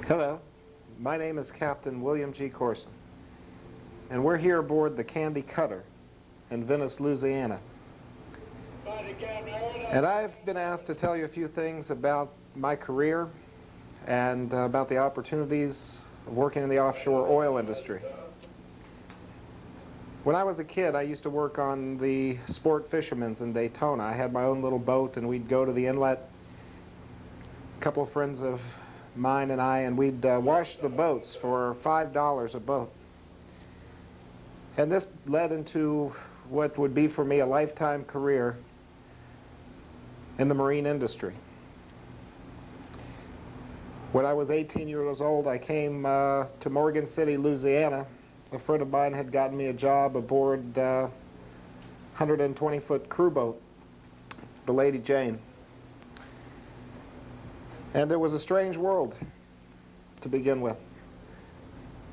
Hello, my name is Captain William G. Coarsen, and we're here aboard the Candy Cutter in Venice, Louisiana. And I've been asked to tell you a few things about my career and about the opportunities of working in the offshore oil industry. When I was a kid, I used to work on the sport fishermen's in Daytona. I had my own little boat, and we'd go to the inlet, a couple of friends of mine and I, and we'd wash the boats for $5 a boat. And this led into what would be for me a lifetime career in the marine industry. When I was 18 years old, I came to Morgan City, Louisiana. A friend of mine had gotten me a job aboard a 120-foot crew boat, the Lady Jane. And it was a strange world to begin with.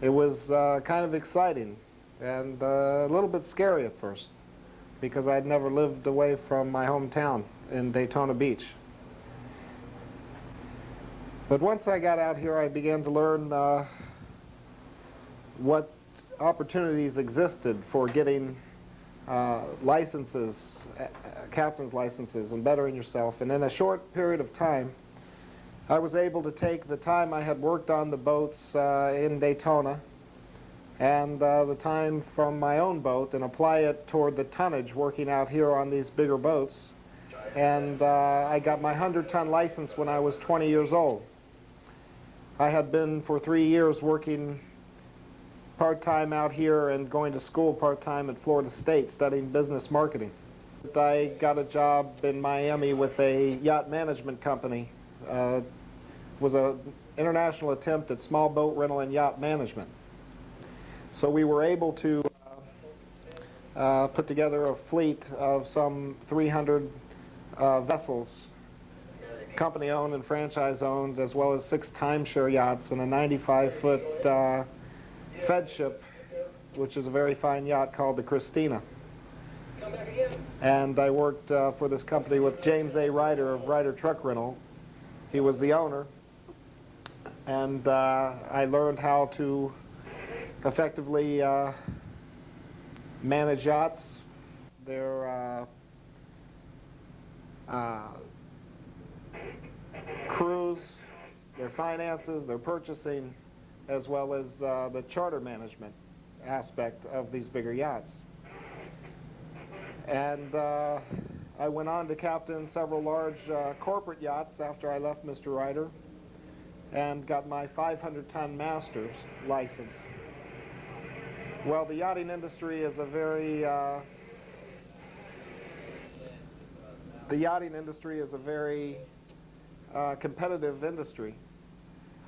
It was kind of exciting and a little bit scary at first because I'd never lived away from my hometown in Daytona Beach. But once I got out here, I began to learn what opportunities existed for getting licenses, captain's licenses, and bettering yourself. And in a short period of time, I was able to take the time I had worked on the boats in Daytona and the time from my own boat and apply it toward the tonnage working out here on these bigger boats. And I got my 100-ton license when I was 20 years old. I had been for 3 years working part-time out here and going to school part-time at Florida State studying business marketing. I got a job in Miami with a yacht management company. Was an international attempt at small boat rental and yacht management. So we were able to put together a fleet of some 300 vessels, company-owned and franchise-owned, as well as 6 timeshare yachts and a 95-foot Fed ship, which is a very fine yacht called the Christina. And I worked for this company with James A. Ryder of Ryder Truck Rental. He was the owner. And I learned how to effectively manage yachts, their crews, their finances, their purchasing, as well as the charter management aspect of these bigger yachts. And I went on to captain several large corporate yachts after I left Mr. Ryder, and got my 500-ton master's license. Well, the yachting industry is a very competitive industry,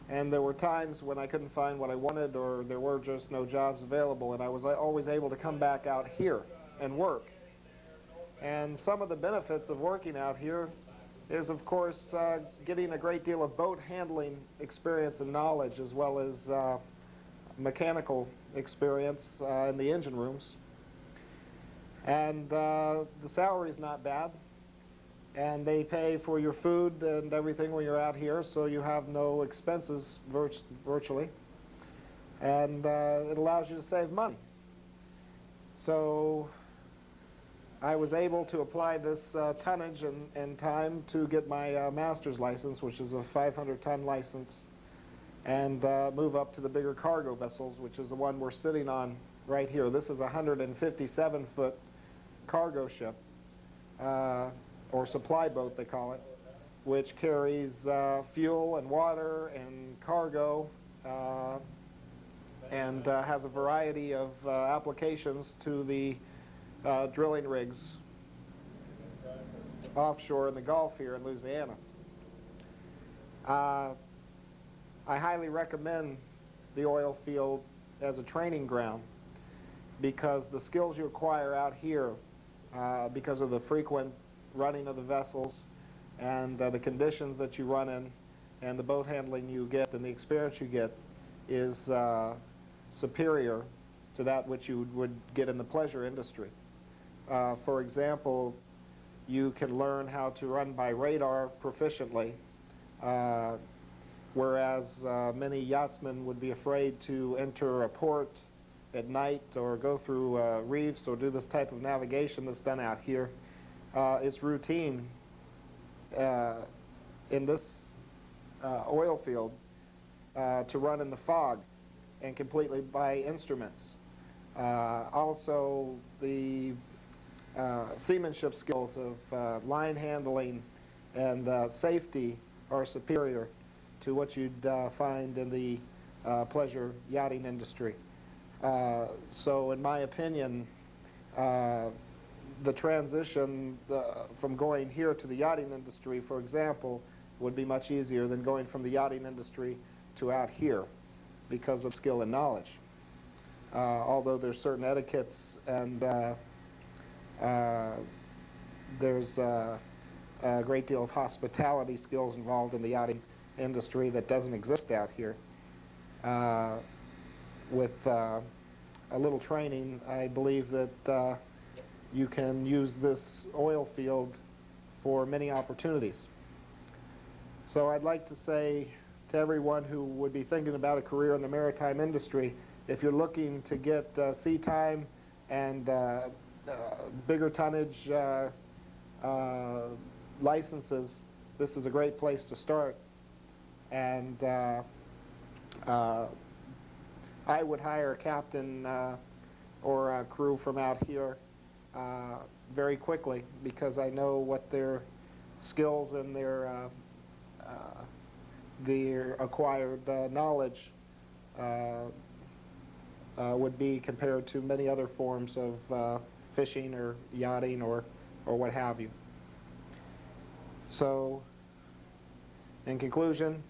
and there were times when I couldn't find what I wanted, or there were just no jobs available, and I was always able to come back out here and work. And some of the benefits of working out here is, of course, getting a great deal of boat handling experience and knowledge, as well as mechanical experience in the engine rooms. And the salary's not bad, and they pay for your food and everything when you're out here, so you have no expenses virtually, and it allows you to save money. So I was able to apply this tonnage and time to get my master's license, which is a 500-ton license, and move up to the bigger cargo vessels, which is the one we're sitting on right here. This is a 157-foot cargo ship, or supply boat they call it, which carries fuel and water and cargo, and has a variety of applications to the drilling rigs offshore in the Gulf here in Louisiana. I highly recommend the oil field as a training ground because the skills you acquire out here, because of the frequent running of the vessels and the conditions that you run in and the boat handling you get and the experience you get, is superior to that which you would get in the pleasure industry. For example, you can learn how to run by radar proficiently. whereas many yachtsmen would be afraid to enter a port at night or go through reefs or do this type of navigation that's done out here. It's routine in this oil field to run in the fog and completely by instruments. Also, the seamanship skills of line handling and safety are superior to what you'd find in the pleasure yachting industry. So in my opinion, the transition from going here to the yachting industry, for example, would be much easier than going from the yachting industry to out here because of skill and knowledge. Although there's certain etiquettes and there's a great deal of hospitality skills involved in the yachting industry that doesn't exist out here. With a little training, I believe that you can use this oil field for many opportunities. So I'd like to say to everyone who would be thinking about a career in the maritime industry, if you're looking to get sea time and bigger tonnage licenses, this is a great place to start. And I would hire a captain or a crew from out here very quickly, because I know what their skills and their acquired knowledge would be compared to many other forms of fishing or yachting or what have you. So, in conclusion,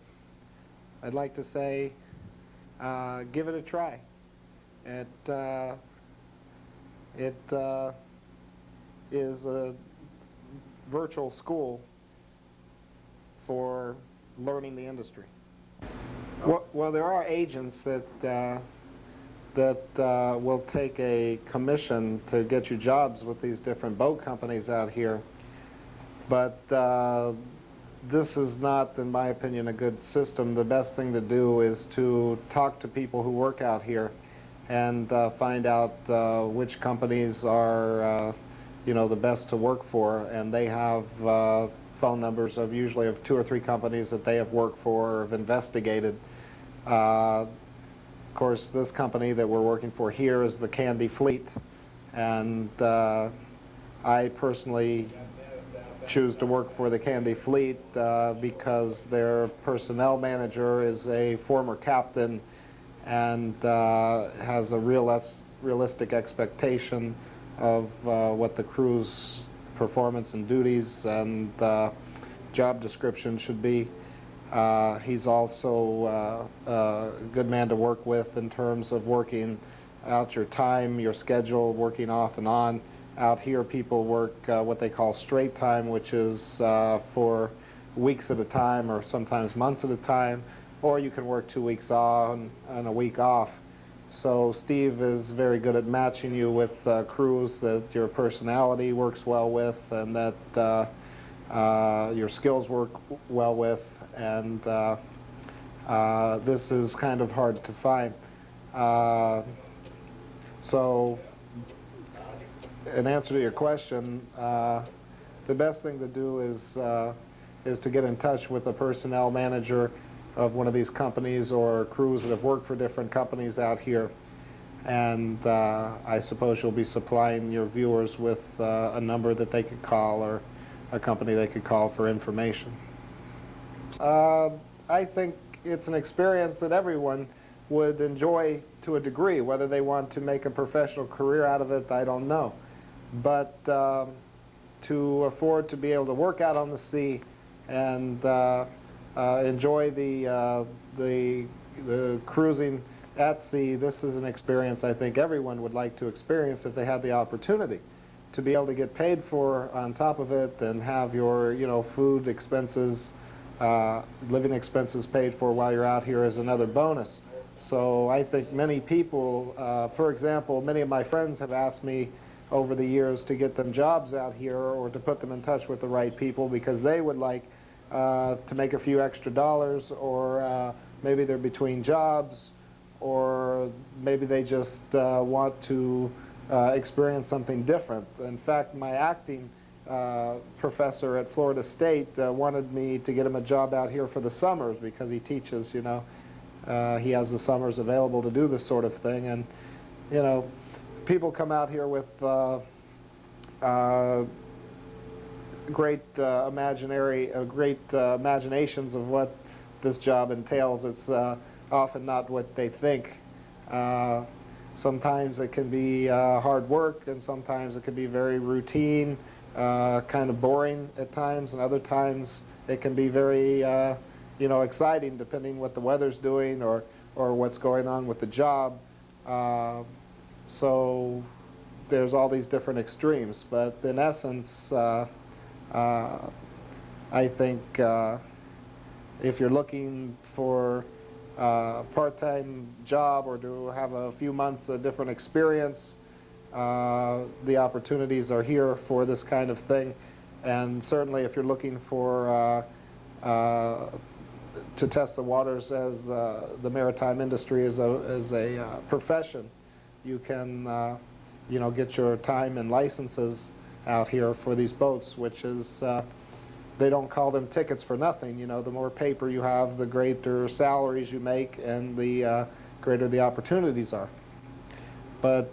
I'd like to say, give it a try. It is a virtual school for learning the industry. Well, there are agents that will take a commission to get you jobs with these different boat companies out here, but this is not, in my opinion, a good system. The best thing to do is to talk to people who work out here and find out which companies are the best to work for, and they have phone numbers of usually of 2 or 3 companies that they have worked for or have investigated. Of course, this company that we're working for here is the Candy Fleet, and I personally choose to work for the Candy Fleet because their personnel manager is a former captain and has a realistic expectation of what the crew's performance and duties and job description should be. He's also a good man to work with in terms of working out your time, your schedule, working off and on. Out here, people work what they call straight time, which is for weeks at a time or sometimes months at a time, or you can work 2 weeks on and a week off. So Steve is very good at matching you with crews that your personality works well with and that your skills work well with, and this is kind of hard to find. So in answer to your question, the best thing to do is to get in touch with the personnel manager of one of these companies or crews that have worked for different companies out here. And I suppose you'll be supplying your viewers with a number that they could call or a company they could call for information. I think it's an experience that everyone would enjoy to a degree. Whether they want to make a professional career out of it, I don't know. But to afford to be able to work out on the sea and enjoy the cruising at sea, this is an experience I think everyone would like to experience if they had the opportunity. To be able to get paid for on top of it and have your food expenses, living expenses paid for while you're out here is another bonus. So I think many people, for example, many of my friends have asked me over the years to get them jobs out here or to put them in touch with the right people because they would like to make a few extra dollars, or maybe they're between jobs, or maybe they just want to experience something different. In fact, my acting professor at Florida State wanted me to get him a job out here for the summers because he teaches, you know. He has the summers available to do this sort of thing. And, you know, people come out here with great imaginations of what this job entails. It's often not what they think. Sometimes it can be hard work, and sometimes it can be very routine, kind of boring at times, and other times it can be very you know, exciting, depending what the weather's doing or what's going on with the job. So there's all these different extremes, but in essence, I think if you're looking for a part-time job or to have a few months of different experience, the opportunities are here for this kind of thing. And certainly if you're looking for to test the waters as the maritime industry as a profession, you can you know, get your time and licenses out here for these boats, which is they don't call them tickets for nothing. You know, the more paper you have, the greater salaries you make, and the greater the opportunities are. But